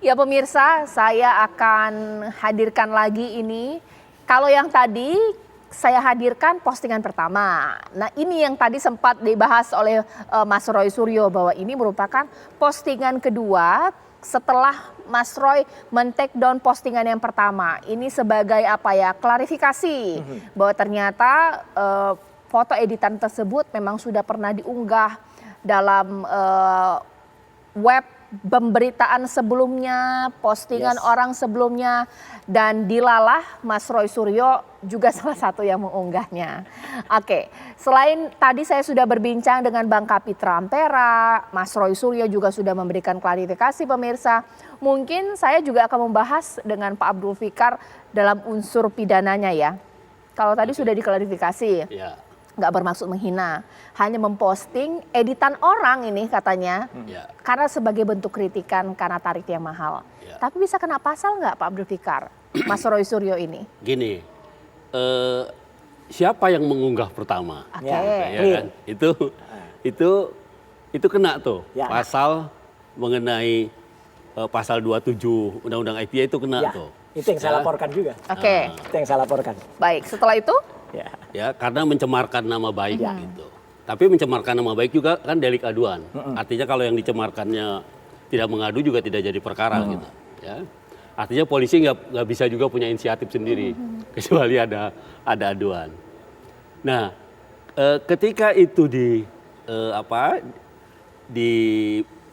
Ya pemirsa, saya akan hadirkan lagi ini. Kalau yang tadi saya hadirkan postingan pertama. Nah ini yang tadi sempat dibahas oleh Mas Roy Suryo bahwa ini merupakan postingan kedua setelah Mas Roy men-take down postingan yang pertama. Ini sebagai apa ya, klarifikasi bahwa ternyata foto editan tersebut memang sudah pernah diunggah dalam web pemberitaan sebelumnya, postingan orang sebelumnya, dan dilalah Mas Roy Suryo juga salah satu yang mengunggahnya. Oke, selain tadi saya sudah berbincang dengan Bang Kapitra Ampera, Mas Roy Suryo juga sudah memberikan klarifikasi pemirsa. Mungkin saya juga akan membahas dengan Pak Abdul Fikar dalam unsur pidananya ya. Kalau tadi sudah diklarifikasi. Ya. Nggak bermaksud menghina, hanya memposting editan orang ini katanya, karena sebagai bentuk kritikan karena tarif yang mahal. Tapi bisa kena pasal nggak Pak Abdul Fikar, Mas Roy Suryo ini? Gini, siapa yang mengunggah pertama? Oke. Ya kan? Itu kena tuh pasal mengenai pasal 27 Undang-Undang ITE itu kena tuh. Itu yang saya laporkan juga. Oke. Itu yang saya laporkan. Baik, setelah itu? Ya, karena mencemarkan nama baik gitu. Tapi mencemarkan nama baik juga kan delik aduan. Artinya kalau yang dicemarkannya tidak mengadu juga tidak jadi perkara gitu. Ya, artinya polisi nggak bisa juga punya inisiatif sendiri kecuali ada aduan. Nah, ketika itu di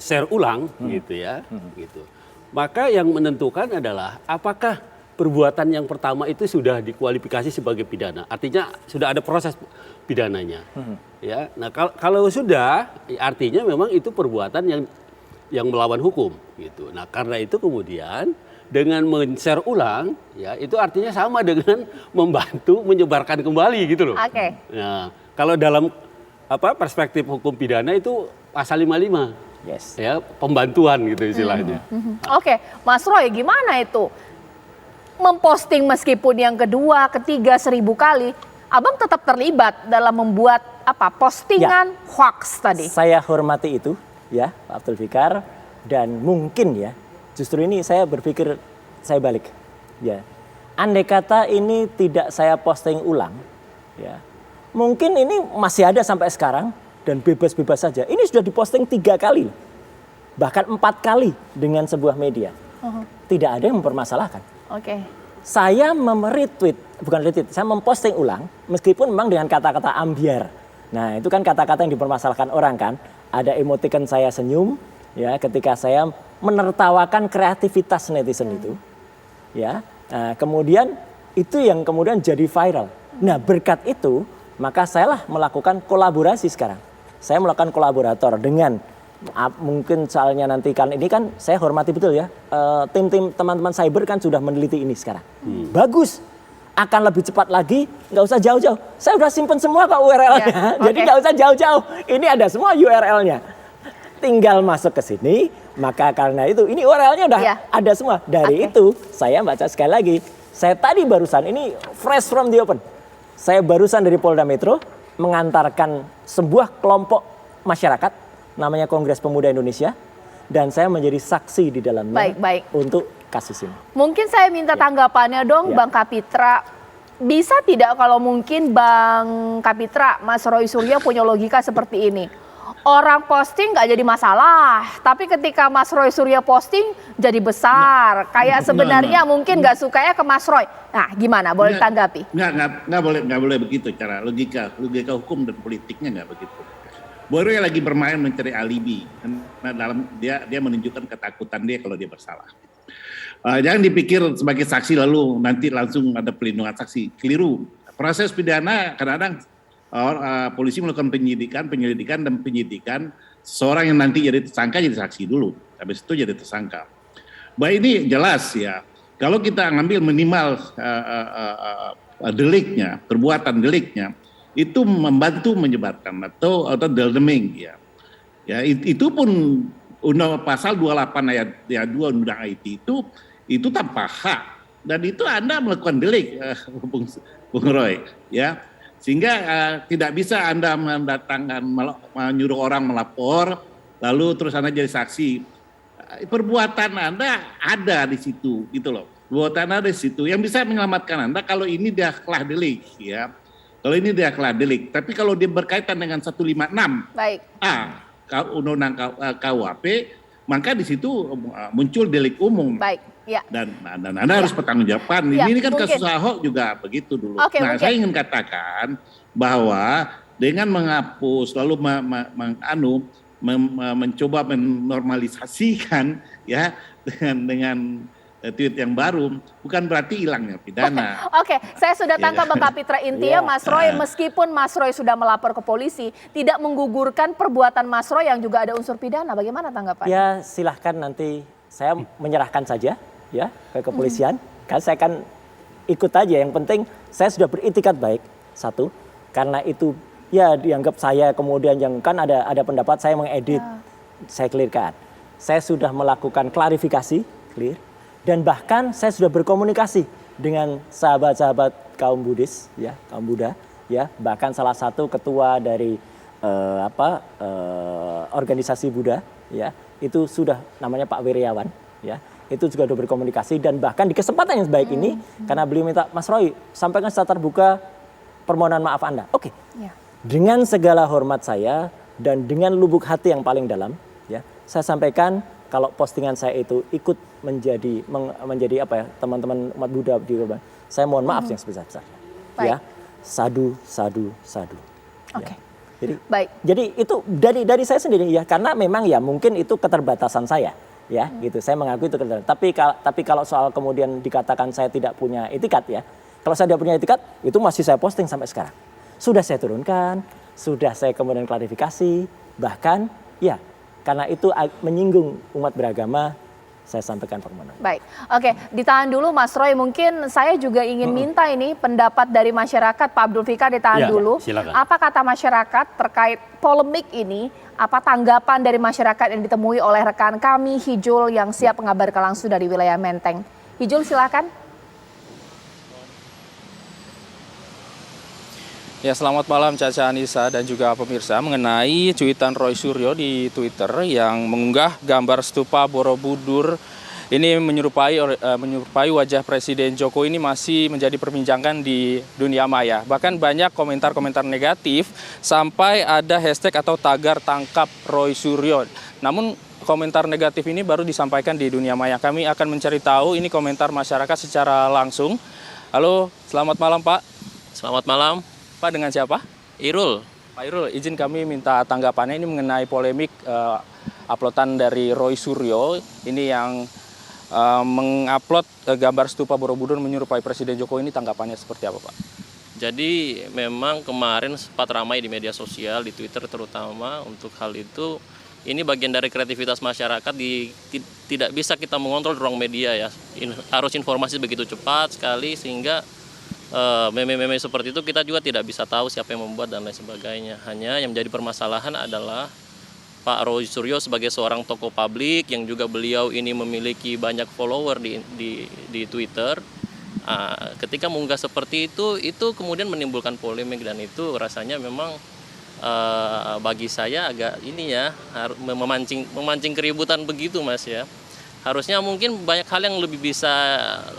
share ulang gitu ya, gitu. Maka yang menentukan adalah apakah perbuatan yang pertama itu sudah dikualifikasi sebagai pidana, artinya sudah ada proses pidananya. Ya, nah kalau sudah, artinya memang itu perbuatan yang melawan hukum, gitu. Nah karena itu kemudian dengan men-share ulang, ya itu artinya sama dengan membantu menyebarkan kembali, gitu loh. Oke. Nah kalau dalam perspektif hukum pidana itu pasal 55, ya pembantuan gitu istilahnya. Oke, Mas Roy gimana itu? Memposting meskipun yang kedua, ketiga 1000 kali, Abang tetap terlibat dalam membuat postingan hoax tadi. Saya hormati itu ya Pak Abdul Fikar, dan mungkin ya justru ini saya berpikir saya balik ya. Andai kata ini tidak saya posting ulang ya, mungkin ini masih ada sampai sekarang dan bebas-bebas saja. Ini sudah diposting 3 kali, bahkan 4 kali dengan sebuah media. Tidak ada yang mempermasalahkan. Oke. Saya retweet, bukan retweet, saya memposting ulang meskipun memang dengan kata-kata ambiar. Nah, itu kan kata-kata yang dipermasalahkan orang kan. Ada emoticon saya senyum ya ketika saya menertawakan kreativitas netizen itu. Ya. Nah, kemudian itu yang kemudian jadi viral. Nah, berkat itu maka saya lah melakukan kolaborasi sekarang. Saya melakukan kolaborator dengan mungkin soalnya nanti kan ini kan saya hormati betul ya, tim-tim teman-teman cyber kan sudah meneliti ini sekarang. Bagus, akan lebih cepat lagi, nggak usah jauh-jauh. Saya udah simpen semua kok URL-nya, jadi nggak usah jauh-jauh. Ini ada semua URL-nya, tinggal masuk ke sini. Maka karena itu ini URL-nya udah ada semua. Dari itu saya baca sekali lagi. Saya tadi barusan ini fresh from the open. Saya barusan dari Polda Metro mengantarkan sebuah kelompok masyarakat namanya Kongres Pemuda Indonesia, dan saya menjadi saksi di dalamnya untuk kasus ini. Mungkin saya minta tanggapannya dong Bang Kapitra. Bisa tidak kalau mungkin Bang Kapitra, Mas Roy Suryo punya logika seperti ini. Orang posting nggak jadi masalah, tapi ketika Mas Roy Suryo posting jadi besar. Kayak sebenarnya mungkin nggak sukanya ke Mas Roy. Nah gimana, boleh tanggapi? Nggak boleh begitu cara logika hukum dan politiknya nggak begitu. Baru yang lagi bermain mencari alibi, karena dalam dia menunjukkan ketakutan dia kalau dia bersalah. Jangan dipikir sebagai saksi lalu nanti langsung ada pelindungan saksi, keliru. Proses pidana kadang-kadang polisi melakukan penyelidikan dan penyidikan seseorang yang nanti jadi tersangka jadi saksi dulu, habis itu jadi tersangka. Ini jelas ya. Kalau kita ngambil minimal deliknya, perbuatan deliknya, itu membantu menyebarkan atau deldeming ya. Ya itu pun pasal 28 ayat 2 Undang IT itu tanpa hak, dan itu Anda melakukan delik Bung Roy ya. Sehingga tidak bisa Anda mendatangkan menyuruh orang melapor lalu terus Anda jadi saksi. perbuatan Anda ada di situ, gitu loh. Perbuatan ada di situ. Yang bisa menyelamatkan Anda kalau ini dia kelah delik, ya. Kalau ini dia kelah delik. Tapi kalau dia berkaitan dengan 156 Baik. Undang-Undang KUHP, maka di situ muncul delik umum. Baik. Ya. Dan Anda harus bertanggungjawabkan. Ya, Ini kan mungkin. kasus Ahok juga begitu dulu. Oke, nah, mungkin. saya ingin katakan bahwa dengan menghapus lalu mencoba menormalisasikan ya dengan tweet yang baru, bukan berarti hilangnya pidana. Oke, saya sudah tangkap Bang Kapitra. Intinya Mas Roy, meskipun Mas Roy sudah melapor ke polisi, tidak menggugurkan perbuatan Mas Roy yang juga ada unsur pidana. Bagaimana tanggapannya? Ya silahkan nanti saya menyerahkan saja ya ke kepolisian. Kan saya kan ikut aja. Yang penting saya sudah beritikat baik. Satu, karena itu ya dianggap saya kemudian yang kan ada pendapat saya mengedit. Saya clearkan. Saya sudah melakukan klarifikasi, clear. Dan bahkan saya sudah berkomunikasi dengan sahabat-sahabat kaum Buddhis, ya, kaum Buddha, ya, bahkan salah satu ketua dari organisasi Buddha, ya, itu sudah namanya Pak Wiryawan, ya, itu juga sudah berkomunikasi dan bahkan di kesempatan yang sebaik ini, karena beliau minta Mas Roy sampaikan secara terbuka permohonan maaf Anda. Oke, dengan segala hormat saya dan dengan lubuk hati yang paling dalam, ya, saya sampaikan. Kalau postingan saya itu ikut menjadi apa ya teman-teman umat Buddha di Urban, saya mohon maaf yang sebesar-besarnya. Ya, sadu. Oke. Ya. Baik. Jadi itu dari saya sendiri ya, karena memang ya mungkin itu keterbatasan saya, ya gitu. Saya mengaku itu keterbatasan. Tapi kalau soal kemudian dikatakan saya tidak punya etikat ya, kalau saya tidak punya etikat itu masih saya posting sampai sekarang. Sudah saya turunkan, sudah saya kemudian klarifikasi, bahkan ya. Karena itu menyinggung umat beragama, saya sampaikan permohonan. Baik, oke, ditahan dulu Mas Roy. Mungkin saya juga ingin minta ini pendapat dari masyarakat. Pak Abdul Fikar ditahan dulu. Silakan. Apa kata masyarakat terkait polemik ini? Apa tanggapan dari masyarakat yang ditemui oleh rekan kami Hijul yang siap mengabarkan langsung dari wilayah Menteng? Hijul silakan. Ya, selamat malam Caca Anissa dan juga pemirsa. Mengenai cuitan Roy Suryo di Twitter yang mengunggah gambar stupa Borobudur ini menyerupai wajah Presiden Jokowi ini masih menjadi perbincangan di dunia maya. Bahkan banyak komentar-komentar negatif sampai ada hashtag atau tagar tangkap Roy Suryo. Namun komentar negatif ini baru disampaikan di dunia maya. Kami akan mencari tahu ini komentar masyarakat secara langsung. Halo, selamat malam Pak. Selamat malam. Pak, dengan siapa? Irul. Pak Irul, izin kami minta tanggapannya ini mengenai polemik uploadan dari Roy Suryo ini yang mengupload gambar stupa Borobudur menyerupai Presiden Jokowi. Ini tanggapannya seperti apa Pak? Jadi memang kemarin sempat ramai di media sosial, di Twitter terutama untuk hal itu. Ini bagian dari kreativitas masyarakat, tidak bisa kita mengontrol ruang media ya. Harus informasi begitu cepat sekali sehingga meme-meme seperti itu kita juga tidak bisa tahu siapa yang membuat dan lain sebagainya. Hanya yang menjadi permasalahan adalah Pak Roy Suryo sebagai seorang tokoh publik yang juga beliau ini memiliki banyak follower di Twitter. Ketika mengunggah seperti itu kemudian menimbulkan polemik dan itu rasanya memang bagi saya agak ini ya memancing keributan begitu Mas ya. Harusnya mungkin banyak hal yang lebih bisa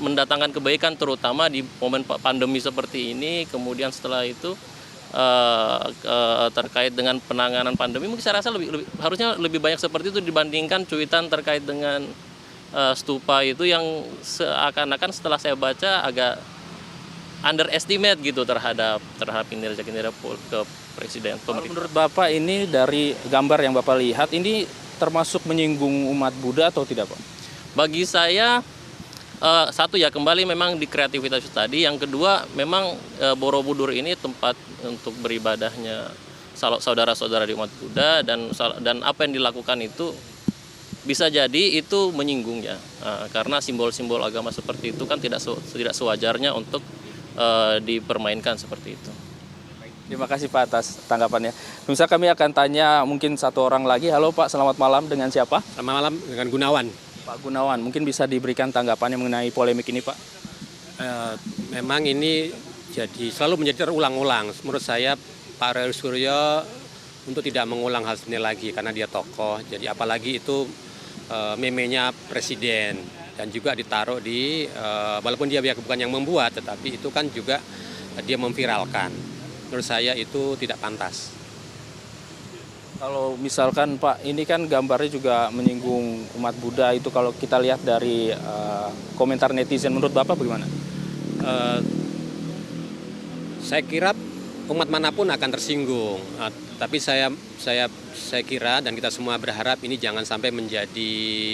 mendatangkan kebaikan terutama di momen pandemi seperti ini. Kemudian setelah itu terkait dengan penanganan pandemi mungkin saya rasa harusnya lebih banyak seperti itu dibandingkan cuitan terkait dengan stupa itu yang seakan-akan setelah saya baca agak underestimate gitu terhadap kinerja ke presiden pemerintah. Menurut Bapak ini dari gambar yang Bapak lihat ini termasuk menyinggung umat Buddha atau tidak Pak? Bagi saya satu ya kembali memang di kreativitas tadi. Yang kedua memang Borobudur ini tempat untuk beribadahnya saudara-saudara di umat Buddha dan apa yang dilakukan itu bisa jadi itu menyinggung ya karena simbol-simbol agama seperti itu kan tidak sewajarnya untuk dipermainkan seperti itu. Terima kasih Pak atas tanggapannya. Misal kami akan tanya mungkin satu orang lagi. Halo Pak, selamat malam, dengan siapa? Selamat malam, dengan Gunawan. Pak Gunawan, mungkin bisa diberikan tanggapannya mengenai polemik ini Pak? Memang ini selalu menjadi terulang-ulang. Menurut saya Pak Roy Suryo untuk tidak mengulang hal ini lagi karena dia tokoh. Jadi apalagi itu memenya presiden dan juga ditaruh di walaupun dia bukan yang membuat, tetapi itu kan juga dia memviralkan. Menurut saya itu tidak pantas. Kalau misalkan Pak, ini kan gambarnya juga menyinggung umat Buddha, itu kalau kita lihat dari komentar netizen, menurut Bapak bagaimana? Saya kira umat manapun akan tersinggung, tapi saya kira dan kita semua berharap ini jangan sampai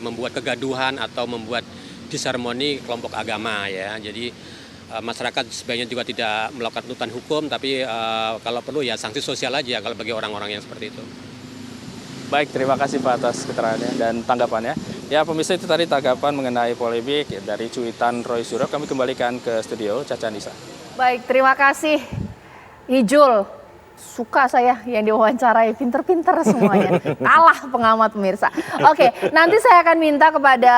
membuat kegaduhan atau membuat disharmoni kelompok agama ya. Jadi masyarakat sebaiknya juga tidak melakukan tuntutan hukum, tapi kalau perlu ya sanksi sosial aja kalau bagi orang-orang yang seperti itu. Baik, terima kasih Pak atas keterangannya dan tanggapannya. Ya pemirsa, itu tadi tanggapan mengenai polemik dari cuitan Roy Suryo. Kami kembalikan ke studio, Caca Nisa. Baik, terima kasih Ijul. Suka saya yang diwawancarai, pinter-pinter semuanya. Kalah pengamat pemirsa. Oke, nanti saya akan minta kepada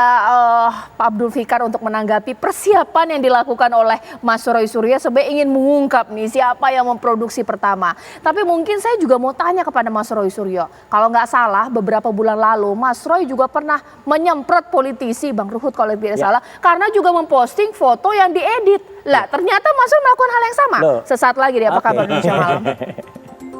Pak Abdul Fikar untuk menanggapi persiapan yang dilakukan oleh Mas Roy Suryo sebagai ingin mengungkap nih siapa yang memproduksi pertama. Tapi mungkin saya juga mau tanya kepada Mas Roy Suryo. Kalau nggak salah beberapa bulan lalu Mas Roy juga pernah menyemprot politisi, Bang Ruhut kalau tidak salah, karena juga memposting foto yang diedit. Lah ternyata Mas Roy melakukan hal yang sama. Sesaat lagi di Apa Kabar Indonesia Malam.